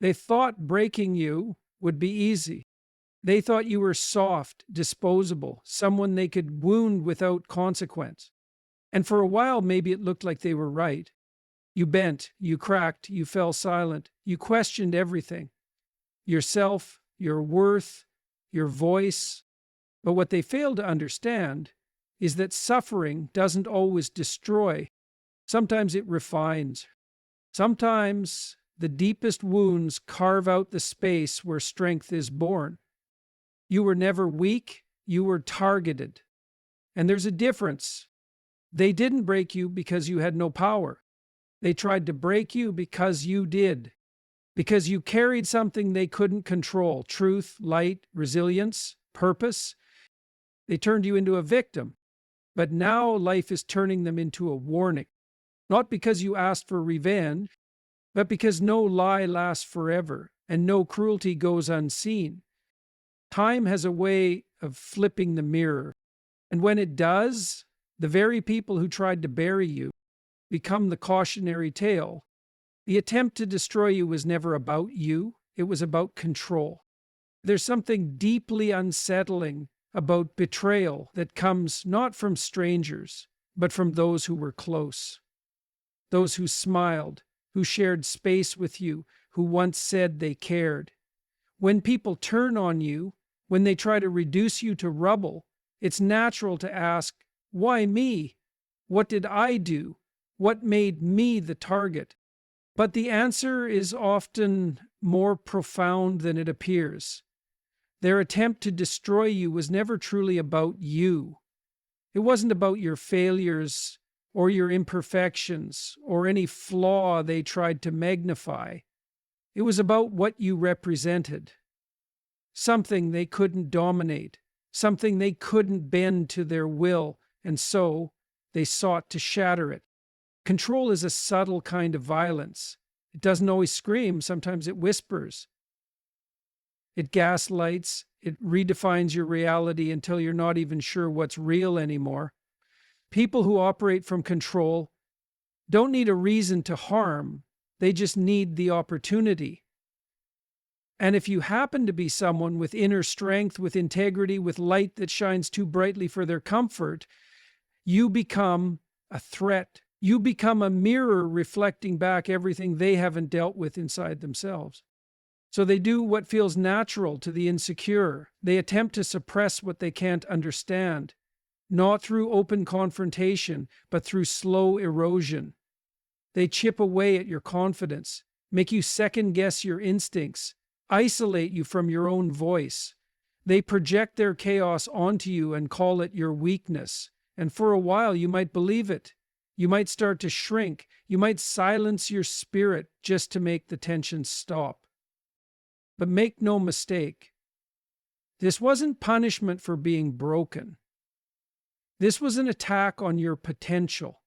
They thought breaking you would be easy. They thought you were soft, disposable, someone they could wound without consequence. And for a while, maybe it looked like they were right. You bent, you cracked, you fell silent, you questioned everything: yourself, your worth, your voice. But what they failed to understand is that suffering doesn't always destroy. Sometimes it refines. Sometimes the deepest wounds carve out the space where strength is born. You were never weak, you were targeted. And there's a difference. They didn't break you because you had no power. They tried to break you because you did. Because you carried something they couldn't control: truth, light, resilience, purpose. They turned you into a victim. But now life is turning them into a warning. Not because you asked for revenge, but because no lie lasts forever and no cruelty goes unseen. Time has a way of flipping the mirror. And when it does, the very people who tried to bury you become the cautionary tale. The attempt to destroy you was never about you, it was about control. There's something deeply unsettling about betrayal that comes not from strangers, but from those who were close. Those who smiled, who shared space with you, who once said they cared. When people turn on you, when they try to reduce you to rubble, it's natural to ask, why me? What did I do? What made me the target? But the answer is often more profound than it appears. Their attempt to destroy you was never truly about you. It wasn't about your failures or your imperfections or any flaw they tried to magnify. It was about what you represented. Something they couldn't dominate, something they couldn't bend to their will, and so they sought to shatter it. Control is a subtle kind of violence. It doesn't always scream, sometimes it whispers. It gaslights, it redefines your reality until you're not even sure what's real anymore. People who operate from control don't need a reason to harm, they just need the opportunity. And if you happen to be someone with inner strength, with integrity, with light that shines too brightly for their comfort, you become a threat. You become a mirror reflecting back everything they haven't dealt with inside themselves. So they do what feels natural to the insecure. They attempt to suppress what they can't understand, not through open confrontation, but through slow erosion. They chip away at your confidence, make you second-guess your instincts, isolate you from your own voice. They project their chaos onto you and call it your weakness. And for a while you might believe it. You might start to shrink. You might silence your spirit just to make the tension stop. But make no mistake, this wasn't punishment for being broken. This was an attack on your potential,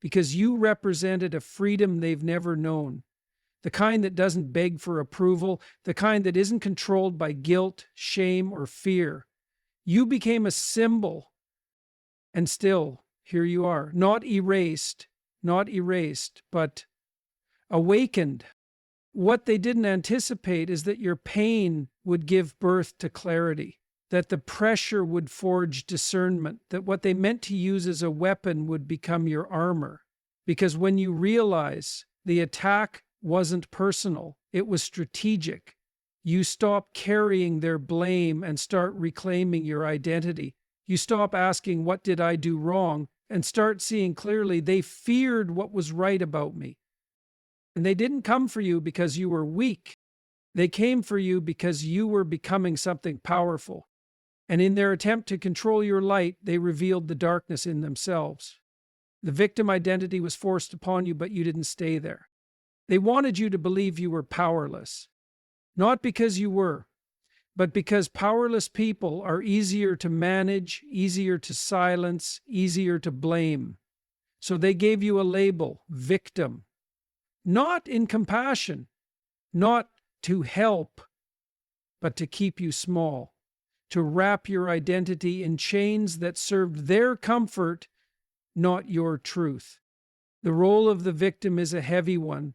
because you represented a freedom they've never known, the kind that doesn't beg for approval, the kind that isn't controlled by guilt, shame, or fear. You became a symbol, and still, here you are, not erased, but awakened. What they didn't anticipate is that your pain would give birth to clarity, that the pressure would forge discernment, that what they meant to use as a weapon would become your armor. Because when you realize the attack wasn't personal, it was strategic, you stop carrying their blame and start reclaiming your identity. You stop asking, what did I do wrong? And start seeing clearly, they feared what was right about me. And they didn't come for you because you were weak. They came for you because you were becoming something powerful. And in their attempt to control your light, they revealed the darkness in themselves. The victim identity was forced upon you, but you didn't stay there. They wanted you to believe you were powerless. Not because you were, but because powerless people are easier to manage, easier to silence, easier to blame. So they gave you a label, victim. Not in compassion, not to help, but to keep you small, to wrap your identity in chains that served their comfort, not your truth. The role of the victim is a heavy one,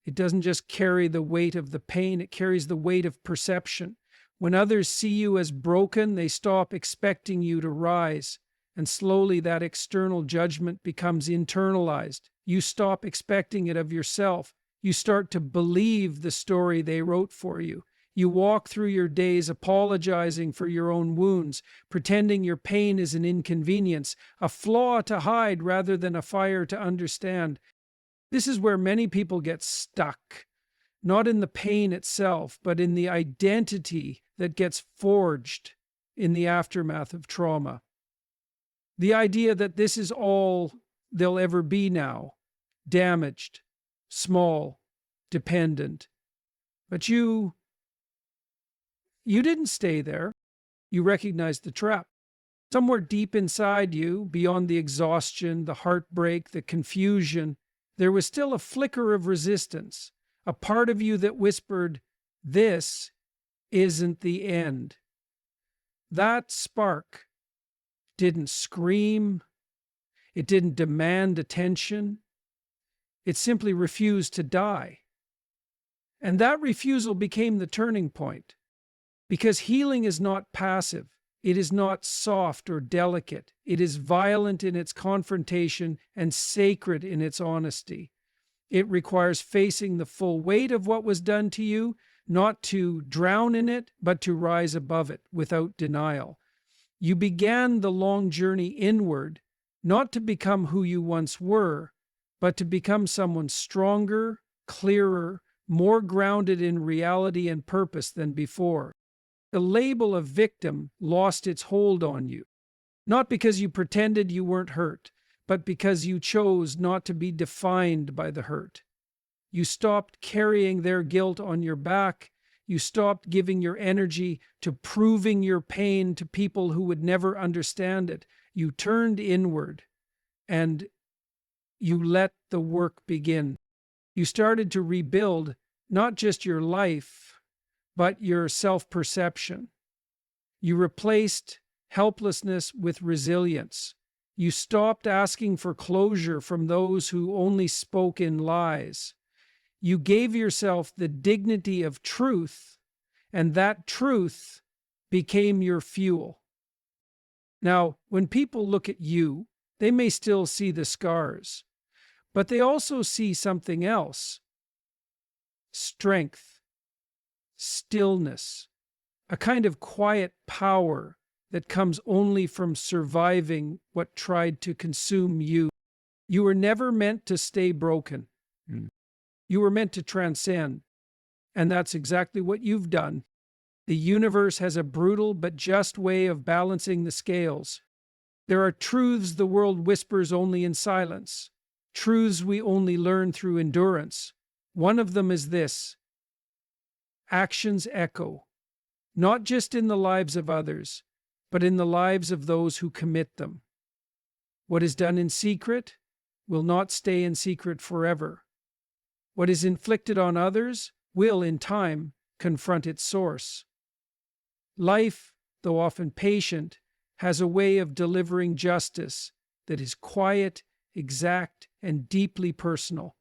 It doesn't just carry the weight of the pain, it carries the weight of perception. When others see you as broken, they stop expecting you to rise. And slowly that external judgment becomes internalized. You stop expecting it of yourself. You start to believe the story they wrote for you. You walk through your days apologizing for your own wounds, pretending your pain is an inconvenience, a flaw to hide rather than a fire to understand. This is where many people get stuck, not in the pain itself, but in the identity that gets forged in the aftermath of trauma. The idea that this is all they'll ever be now, damaged, small, dependent. But you didn't stay there. You recognized the trap. Somewhere deep inside you, beyond the exhaustion, the heartbreak, the confusion, there was still a flicker of resistance, a part of you that whispered, "This isn't the end." That spark didn't scream. It didn't demand attention. It simply refused to die. And that refusal became the turning point. Because healing is not passive. It is not soft or delicate. It is violent in its confrontation and sacred in its honesty. It requires facing the full weight of what was done to you, not to drown in it, but to rise above it without denial. You began the long journey inward, not to become who you once were, but to become someone stronger, clearer, more grounded in reality and purpose than before. The label of victim lost its hold on you, not because you pretended you weren't hurt, but because you chose not to be defined by the hurt. You stopped carrying their guilt on your back. You stopped giving your energy to proving your pain to people who would never understand it. You turned inward and you let the work begin. You started to rebuild not just your life, but your self-perception. You replaced helplessness with resilience. You stopped asking for closure from those who only spoke in lies. You gave yourself the dignity of truth, and that truth became your fuel. Now, when people look at you, they may still see the scars, but they also see something else: strength, stillness, a kind of quiet power that comes only from surviving what tried to consume you. You were never meant to stay broken. You were meant to transcend. And that's exactly what you've done. The universe has a brutal but just way of balancing the scales. There are truths the world whispers only in silence, truths we only learn through endurance. One of them is this: actions echo, not just in the lives of others, but in the lives of those who commit them. What is done in secret will not stay in secret forever. What is inflicted on others will, in time, confront its source. Life, though often patient, has a way of delivering justice that is quiet, exact, and deeply personal.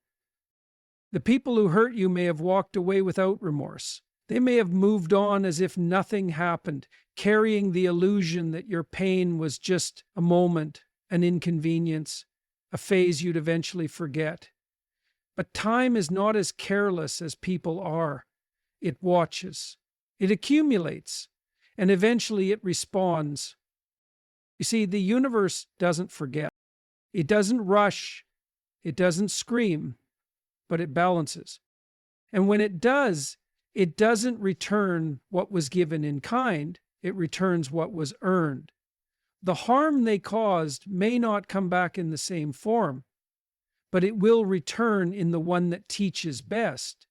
The people who hurt you may have walked away without remorse. They may have moved on as if nothing happened, carrying the illusion that your pain was just a moment, an inconvenience, a phase you'd eventually forget. But time is not as careless as people are. It watches, it accumulates, and eventually it responds. You see, the universe doesn't forget. It doesn't rush, it doesn't scream, but it balances. And when it does, it doesn't return what was given in kind, it returns what was earned. The harm they caused may not come back in the same form, but it will return in the one that teaches best,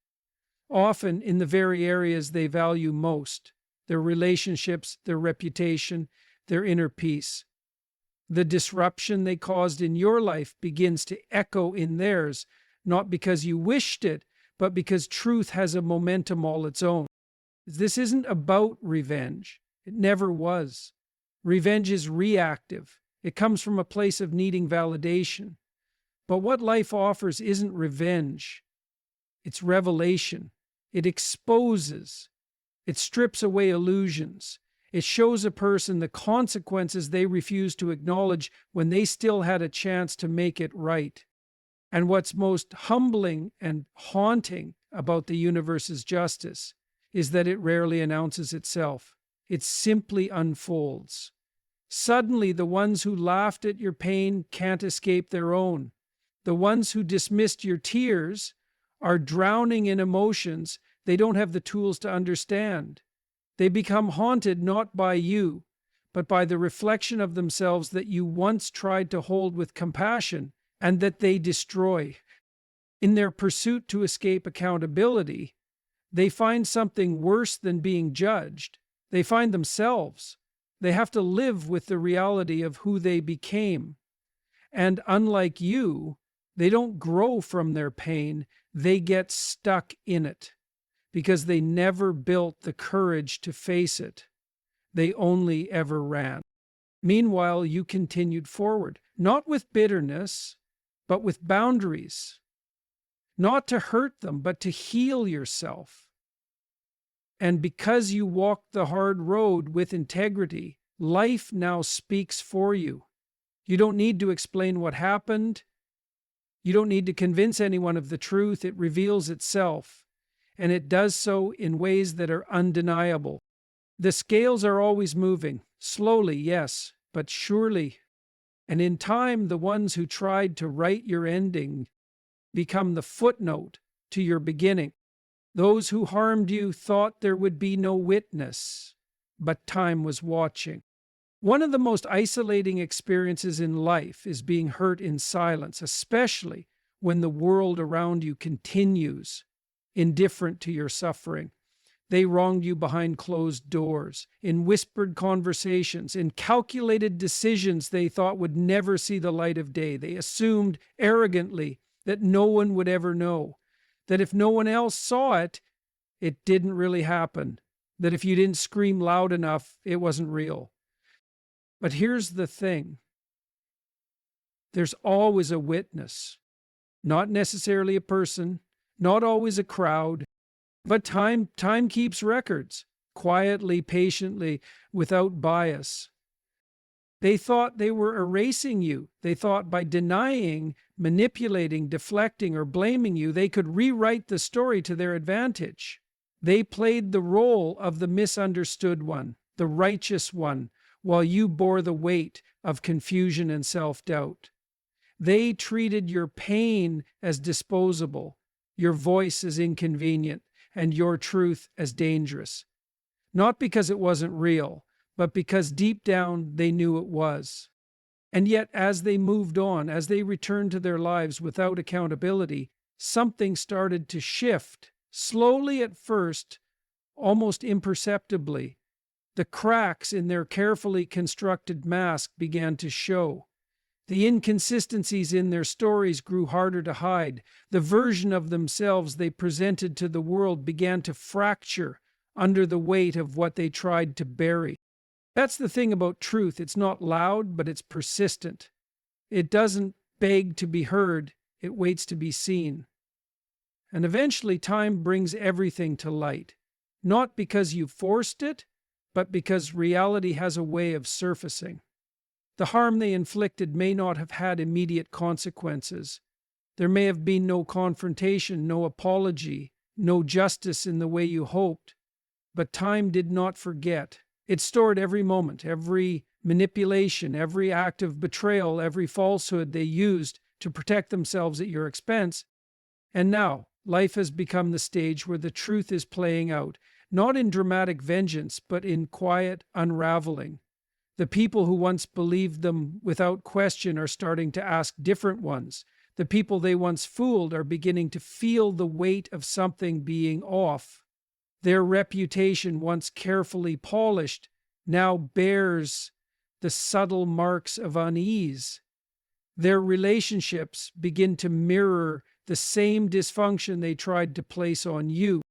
often in the very areas they value most: their relationships, their reputation, their inner peace. The disruption they caused in your life begins to echo in theirs, not because you wished it, but because truth has a momentum all its own. This isn't about revenge. It never was. Revenge is reactive. It comes from a place of needing validation. But what life offers isn't revenge. It's revelation. It exposes. It strips away illusions. It shows a person the consequences they refused to acknowledge when they still had a chance to make it right. And what's most humbling and haunting about the universe's justice is that it rarely announces itself. It simply unfolds. Suddenly, the ones who laughed at your pain can't escape their own. The ones who dismissed your tears are drowning in emotions they don't have the tools to understand. They become haunted not by you, but by the reflection of themselves that you once tried to hold with compassion and that they destroy. In their pursuit to escape accountability, they find something worse than being judged. They find themselves. They have to live with the reality of who they became. And unlike you, they don't grow from their pain, they get stuck in it because they never built the courage to face it. They only ever ran. Meanwhile, you continued forward, not with bitterness, but with boundaries. Not to hurt them, but to heal yourself. And because you walked the hard road with integrity, life now speaks for you. You don't need to explain what happened. You don't need to convince anyone of the truth. It reveals itself, and it does so in ways that are undeniable. The scales are always moving, slowly, yes, but surely. And in time, the ones who tried to write your ending become the footnote to your beginning. Those who harmed you thought there would be no witness, but time was watching. One of the most isolating experiences in life is being hurt in silence, especially when the world around you continues indifferent to your suffering. They wronged you behind closed doors, in whispered conversations, in calculated decisions they thought would never see the light of day. They assumed arrogantly that no one would ever know, that if no one else saw it, it didn't really happen, that if you didn't scream loud enough, it wasn't real. But here's the thing. There's always a witness, not necessarily a person, not always a crowd, but time keeps records, quietly, patiently, without bias. They thought they were erasing you. They thought by denying, manipulating, deflecting, or blaming you, they could rewrite the story to their advantage. They played the role of the misunderstood one, the righteous one, while you bore the weight of confusion and self-doubt. They treated your pain as disposable, your voice as inconvenient, and your truth as dangerous. Not because it wasn't real, but because deep down they knew it was. And yet, as they moved on, as they returned to their lives without accountability, something started to shift, slowly at first, almost imperceptibly. The cracks in their carefully constructed mask began to show. The inconsistencies in their stories grew harder to hide. The version of themselves they presented to the world began to fracture under the weight of what they tried to bury. That's the thing about truth. It's not loud, but it's persistent. It doesn't beg to be heard. It waits to be seen. And eventually time brings everything to light. Not because you forced it, but because reality has a way of surfacing. The harm they inflicted may not have had immediate consequences. There may have been no confrontation, no apology, no justice in the way you hoped. But time did not forget. It stored every moment, every manipulation, every act of betrayal, every falsehood they used to protect themselves at your expense. And now, life has become the stage where the truth is playing out, not in dramatic vengeance, but in quiet unraveling. The people who once believed them without question are starting to ask different ones. The people they once fooled are beginning to feel the weight of something being off. Their reputation, once carefully polished, now bears the subtle marks of unease. Their relationships begin to mirror the same dysfunction they tried to place on you.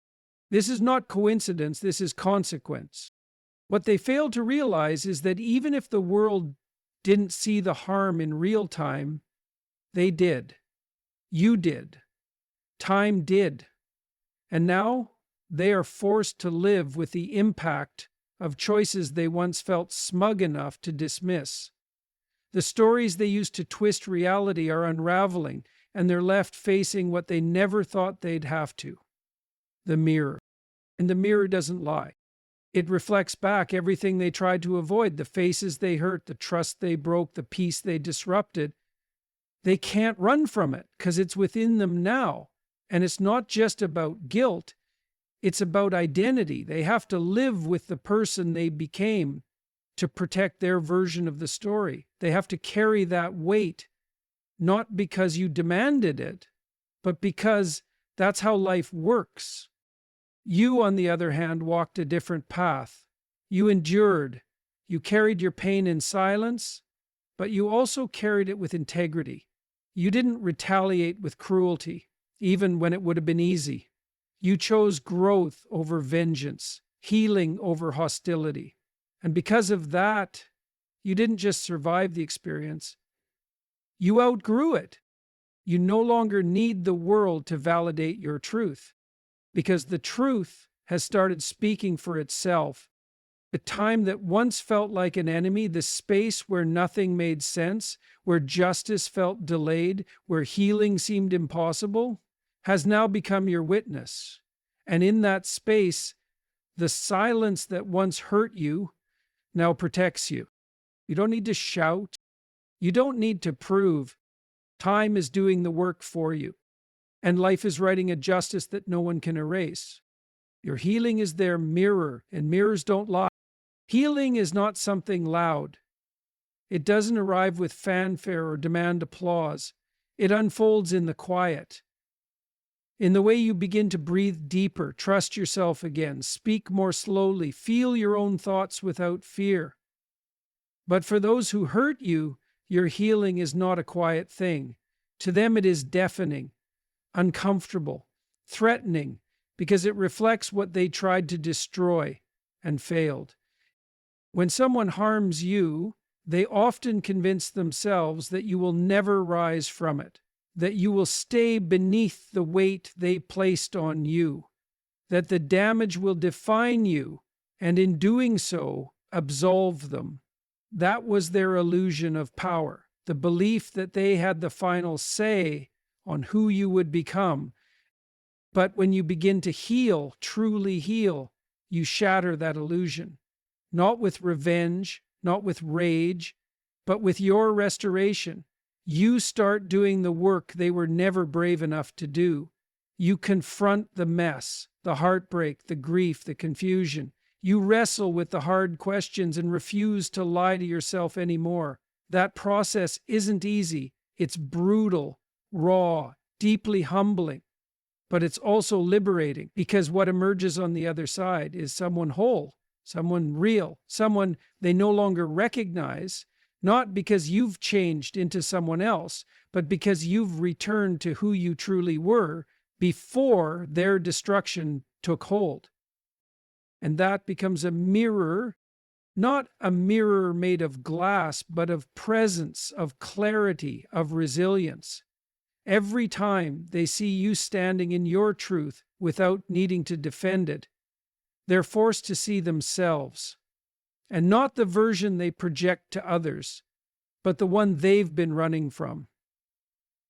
This is not coincidence, this is consequence. What they fail to realize is that even if the world didn't see the harm in real time, they did. You did. Time did. And now they are forced to live with the impact of choices they once felt smug enough to dismiss. The stories they used to twist reality are unraveling, and they're left facing what they never thought they'd have to: the mirror. And the mirror doesn't lie. It reflects back everything they tried to avoid: the faces they hurt, the trust they broke, the peace they disrupted. They can't run from it because it's within them now. And it's not just about guilt, it's about identity. They have to live with the person they became to protect their version of the story. They have to carry that weight, not because you demanded it, but because that's how life works. You, on the other hand, walked a different path. You endured. You carried your pain in silence, but you also carried it with integrity. You didn't retaliate with cruelty, even when it would have been easy. You chose growth over vengeance, healing over hostility. And because of that, you didn't just survive the experience, you outgrew it. You no longer need the world to validate your truth, because the truth has started speaking for itself. The time that once felt like an enemy, the space where nothing made sense, where justice felt delayed, where healing seemed impossible, has now become your witness. And in that space, the silence that once hurt you now protects you. You don't need to shout. You don't need to prove. Time is doing the work for you. And life is writing a justice that no one can erase. Your healing is their mirror, and mirrors don't lie. Healing is not something loud. It doesn't arrive with fanfare or demand applause. It unfolds in the quiet. In the way you begin to breathe deeper, trust yourself again, speak more slowly, feel your own thoughts without fear. But for those who hurt you, your healing is not a quiet thing. To them it is deafening, uncomfortable, threatening, because it reflects what they tried to destroy and failed. When someone harms you, they often convince themselves that you will never rise from it, that you will stay beneath the weight they placed on you, that the damage will define you, and in doing so, absolve them. That was their illusion of power, the belief that they had the final say on who you would become. But when you begin to heal, truly heal, you shatter that illusion. Not with revenge, not with rage, but with your restoration. You start doing the work they were never brave enough to do. You confront the mess, the heartbreak, the grief, the confusion. You wrestle with the hard questions and refuse to lie to yourself anymore. That process isn't easy. It's brutal, raw, deeply humbling. But it's also liberating, because what emerges on the other side is someone whole, someone real, someone they no longer recognize, not because you've changed into someone else, but because you've returned to who you truly were before their destruction took hold. And that becomes a mirror, not a mirror made of glass, but of presence, of clarity, of resilience. Every time they see you standing in your truth without needing to defend it, they're forced to see themselves, and not the version they project to others, but the one they've been running from.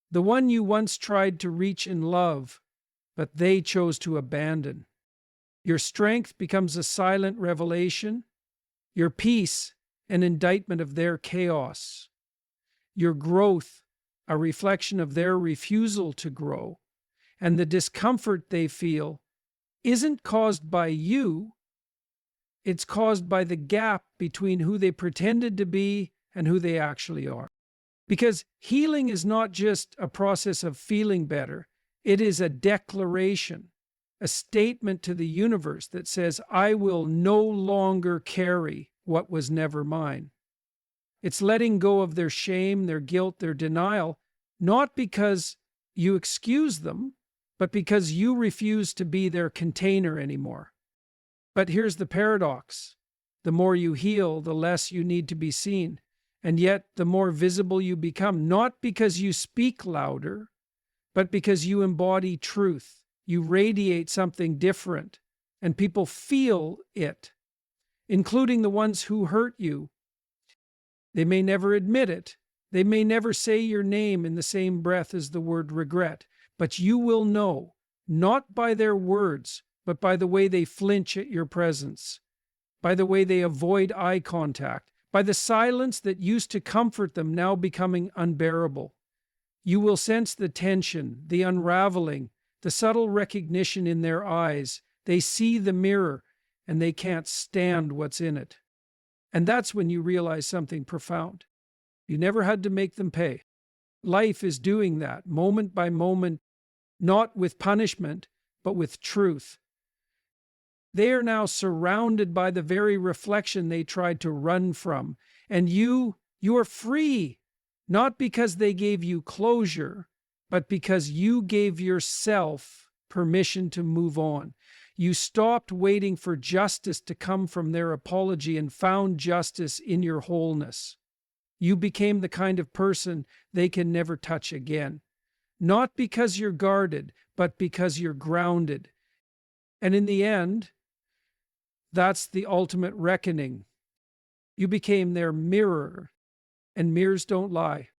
The one you once tried to reach in love, but they chose to abandon. Your strength becomes a silent revelation, your peace an indictment of their chaos, your growth a reflection of their refusal to grow, and the discomfort they feel isn't caused by you, it's caused by the gap between who they pretended to be and who they actually are. Because healing is not just a process of feeling better, it is a declaration, a statement to the universe that says, I will no longer carry what was never mine. It's letting go of their shame, their guilt, their denial, not because you excuse them, but because you refuse to be their container anymore. But here's the paradox. The more you heal, the less you need to be seen. And yet, the more visible you become, not because you speak louder, but because you embody truth. You radiate something different, and people feel it, including the ones who hurt you. They may never admit it. They may never say your name in the same breath as the word regret, but you will know, not by their words, but by the way they flinch at your presence, by the way they avoid eye contact, by the silence that used to comfort them now becoming unbearable. You will sense the tension, the unraveling, the subtle recognition in their eyes. They see the mirror and they can't stand what's in it. And that's when you realize something profound. You never had to make them pay. Life is doing that, moment by moment, not with punishment, but with truth. They are now surrounded by the very reflection they tried to run from. And you are free, not because they gave you closure, but because you gave yourself permission to move on. You stopped waiting for justice to come from their apology and found justice in your wholeness. You became the kind of person they can never touch again. Not because you're guarded, but because you're grounded. And in the end, that's the ultimate reckoning. You became their mirror, and mirrors don't lie.